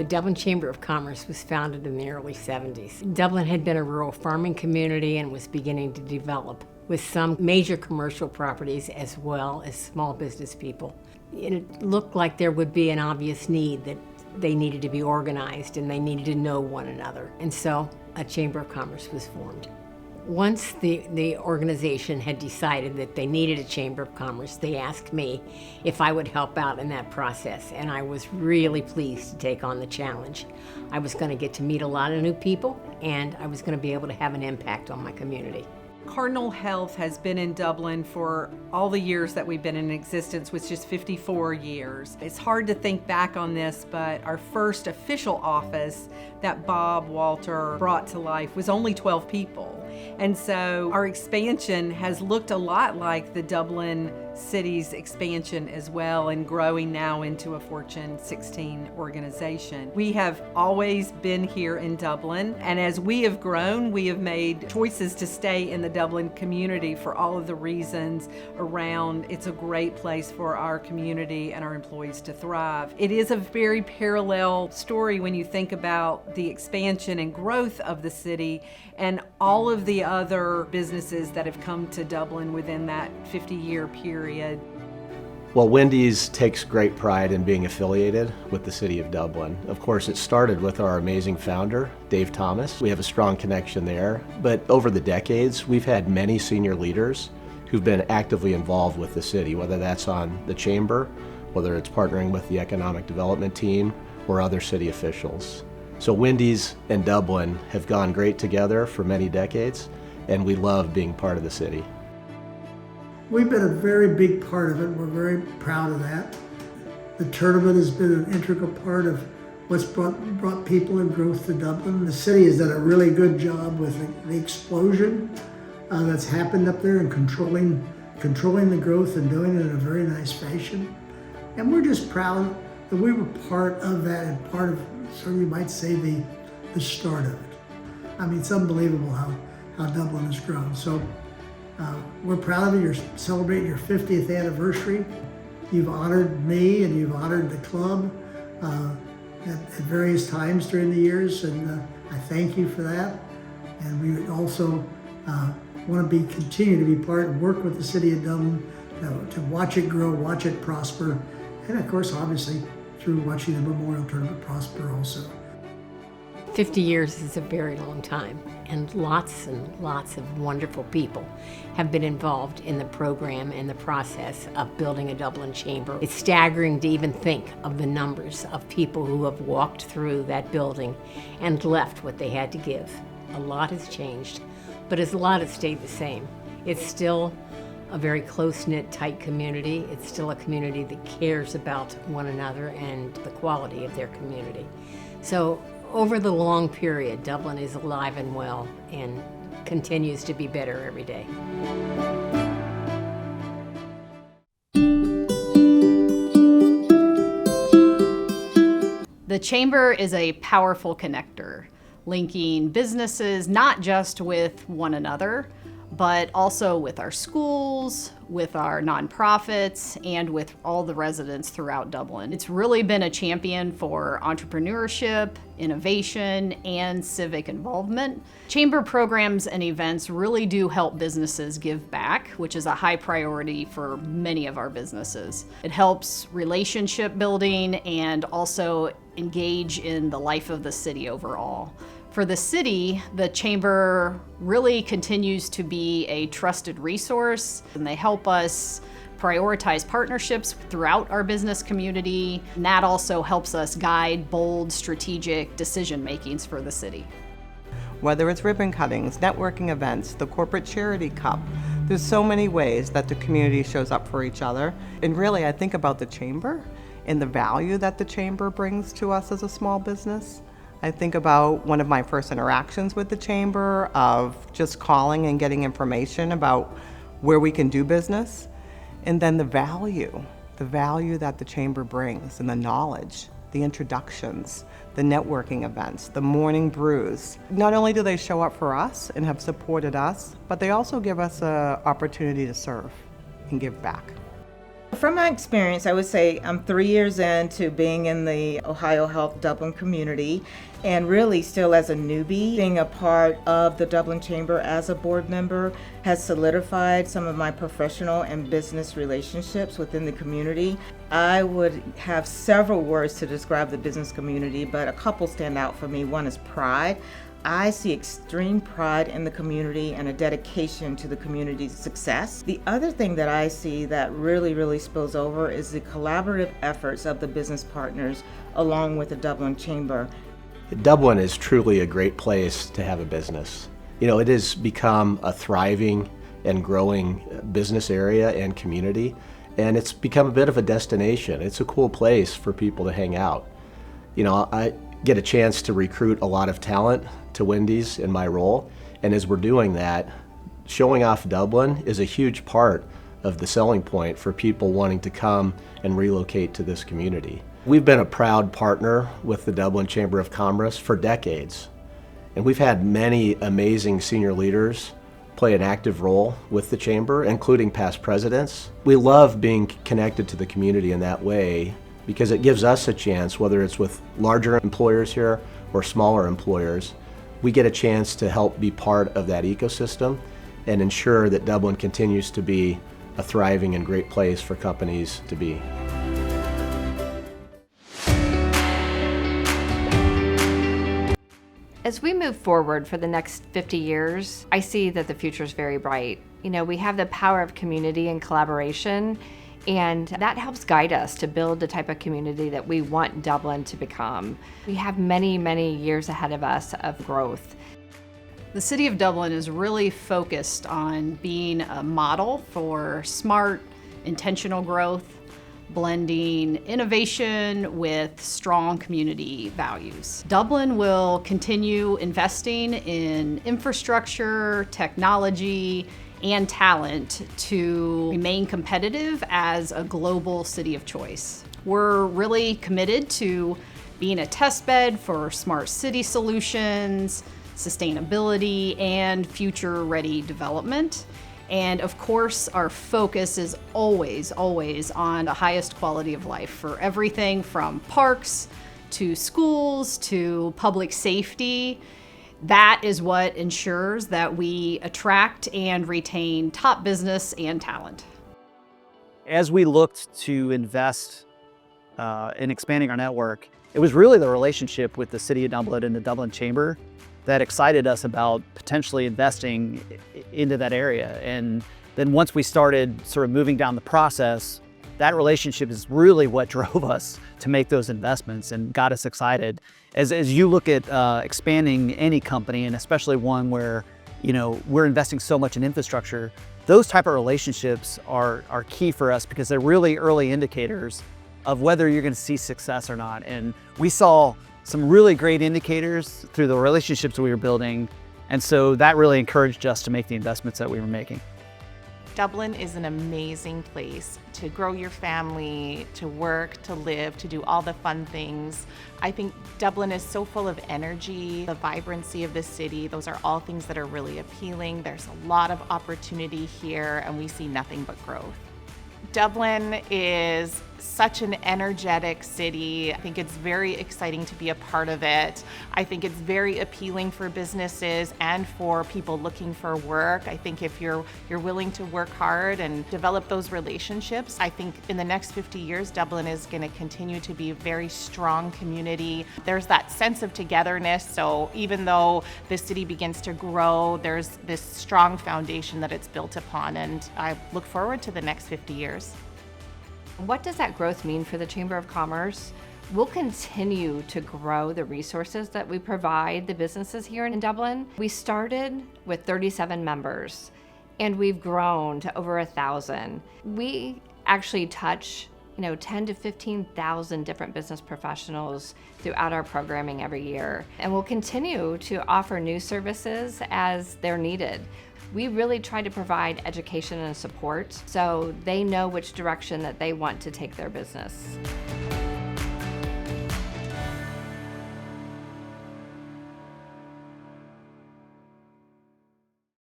The Dublin Chamber of Commerce was founded in the early 70s. Dublin had been a rural farming community and was beginning to develop, with some major commercial properties as well as small business people. It looked like there would be an obvious need that they needed to be organized and they needed to know one another. And so a Chamber of Commerce was formed. Once the organization had decided that they needed a Chamber of Commerce, they asked me if I would help out in that process, and I was really pleased to take on the challenge. I was going to get to meet a lot of new people, and I was going to be able to have an impact on my community. Cardinal Health has been in Dublin for all the years that we've been in existence, which is 54 years. It's hard to think back on this, but our first official office that Bob Walter brought to life was only 12 people. And so our expansion has looked a lot like the Dublin city's expansion as well, and growing now into a Fortune 16 organization. We have always been here in Dublin, and as we have grown, we have made choices to stay in the Dublin community for all of the reasons around it's a great place for our community and our employees to thrive. It is a very parallel story when you think about the expansion and growth of the city and all of the other businesses that have come to Dublin within that 50-year period. Well, Wendy's takes great pride in being affiliated with the City of Dublin. Of course, it started with our amazing founder, Dave Thomas. We have a strong connection there, but over the decades, we've had many senior leaders who've been actively involved with the city, whether that's on the Chamber, whether it's partnering with the Economic Development team, or other city officials. So Wendy's and Dublin have gone great together for many decades, and we love being part of the city. We've been a very big part of it. We're very proud of that. The tournament has been an integral part of what's brought people and growth to Dublin. The city has done a really good job with the explosion that's happened up there and controlling the growth and doing it in a very nice fashion. And we're just proud that we were part of that and part of, so you might say, the start of it. I mean, it's unbelievable how Dublin has grown. So we're proud of you. You're celebrating your 50th anniversary. You've honored me and you've honored the club at various times during the years, and I thank you for that. And we also want to continue to be part and work with the City of Dublin to watch it grow, watch it prosper, and of course, obviously, through watching the Memorial Tournament prosper also. 50 years is a very long time, and lots of wonderful people have been involved in the program and the process of building a Dublin Chamber. It's staggering to even think of the numbers of people who have walked through that building and left what they had to give. A lot has changed, but a lot has stayed the same. It's still a very close-knit, tight community. It's still a community that cares about one another and the quality of their community. So over the long period, Dublin is alive and well and continues to be better every day. The Chamber is a powerful connector, linking businesses not just with one another, but also with our schools, with our nonprofits, and with all the residents throughout Dublin. It's really been a champion for entrepreneurship, innovation, and civic involvement. Chamber programs and events really do help businesses give back, which is a high priority for many of our businesses. It helps relationship building and also engage in the life of the city overall. For the city, the Chamber really continues to be a trusted resource, and they help us prioritize partnerships throughout our business community, and that also helps us guide bold, strategic decision makings for the city. Whether it's ribbon cuttings, networking events, the corporate charity cup, there's so many ways that the community shows up for each other. And really, I think about the Chamber and the value that the Chamber brings to us as a small business. I think about one of my first interactions with the Chamber of just calling and getting information about where we can do business, and then the value that the Chamber brings, and the knowledge, the introductions, the networking events, the morning brews. Not only do they show up for us and have supported us, but they also give us an opportunity to serve and give back. From my experience, I would say I'm 3 years into being in the Ohio Health Dublin community, and really still as a newbie. Being a part of the Dublin Chamber as a board member has solidified some of my professional and business relationships within the community. I would have several words to describe the business community, but a couple stand out for me. One is pride. I see extreme pride in the community and a dedication to the community's success. The other thing that I see that really spills over is the collaborative efforts of the business partners along with the Dublin Chamber. Dublin is truly a great place to have a business. You know, it has become a thriving and growing business area and community, and it's become a bit of a destination. It's a cool place for people to hang out. You know, I get a chance to recruit a lot of talent to Wendy's in my role, and as we're doing that, showing off Dublin is a huge part of the selling point for people wanting to come and relocate to this community. We've been a proud partner with the Dublin Chamber of Commerce for decades, and we've had many amazing senior leaders play an active role with the Chamber, including past presidents. We love being connected to the community in that way because it gives us a chance, whether it's with larger employers here or smaller employers, we get a chance to help be part of that ecosystem and ensure that Dublin continues to be a thriving and great place for companies to be. As we move forward for the next 50 years, I see that the future is very bright. You know, we have the power of community and collaboration, and that helps guide us to build the type of community that we want Dublin to become. We have many years ahead of us of growth. The City of Dublin is really focused on being a model for smart, intentional growth, blending innovation with strong community values. Dublin will continue investing in infrastructure, technology, and talent to remain competitive as a global city of choice. We're really committed to being a test bed for smart city solutions, sustainability, and future-ready development. And of course, our focus is always on the highest quality of life for everything from parks to schools to public safety. That is what ensures that we attract and retain top business and talent. As we looked to invest in expanding our network, it was really the relationship with the City of Dublin and the Dublin Chamber that excited us about potentially investing into that area. And then once we started sort of moving down the process, that relationship is really what drove us to make those investments and got us excited. As you look at expanding any company, and especially one where, you know, we're investing so much in infrastructure, those type of relationships are key for us because they're really early indicators of whether you're gonna see success or not. And we saw some really great indicators through the relationships we were building. And so that really encouraged us to make the investments that we were making. Dublin is an amazing place to grow your family, to work, to live, to do all the fun things. I think Dublin is so full of energy, the vibrancy of the city. Those are all things that are really appealing. There's a lot of opportunity here, and we see nothing but growth. Dublin is such an energetic city. I think it's very exciting to be a part of it. I think it's very appealing for businesses and for people looking for work. I think if you're willing to work hard and develop those relationships, I think in the next 50 years, Dublin is going to continue to be a very strong community. There's that sense of togetherness. So even though the city begins to grow, there's this strong foundation that it's built upon. And I look forward to the next 50 years. What does that growth mean for the Chamber of Commerce? We'll continue to grow the resources that we provide the businesses here in Dublin. We started with 37 members and we've grown to over 1,000. We actually touch 10 to 15,000 different business professionals throughout our programming every year. And we'll continue to offer new services as they're needed. We really try to provide education and support so they know which direction that they want to take their business.